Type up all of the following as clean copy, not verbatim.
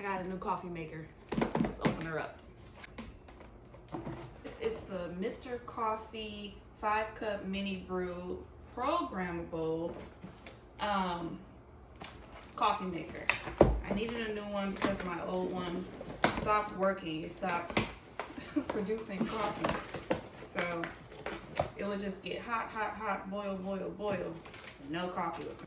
I got a new coffee maker. Let's open her up. This is the Mr. Coffee 5-cup mini brew programmable coffee maker. I needed a new one because my old one stopped working. It stopped producing coffee. So it would just get hot, hot, hot, boil, boil, boil. No coffee was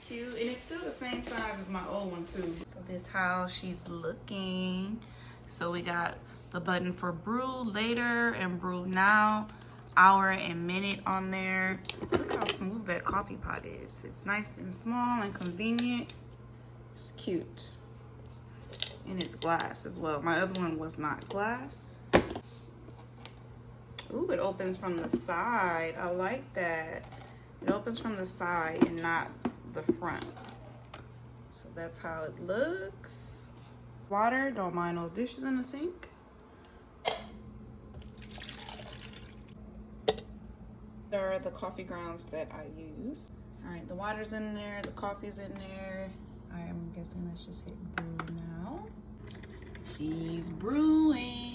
cute, and it's still the same size as my old one too. So this how she's looking. So we got the button for brew later and brew now, hour and minute on there. Look how smooth that coffee pot is. It's nice and small and convenient. It's cute. And it's glass as well. My other one was not glass. Ooh, it opens from the side. I like that. It opens from the side and not the front. So that's how it looks. Water, don't mind those dishes in the sink. There are the coffee grounds that I use. All right, the water's in there, the coffee's in there. I am guessing let's just hit brew now. She's brewing.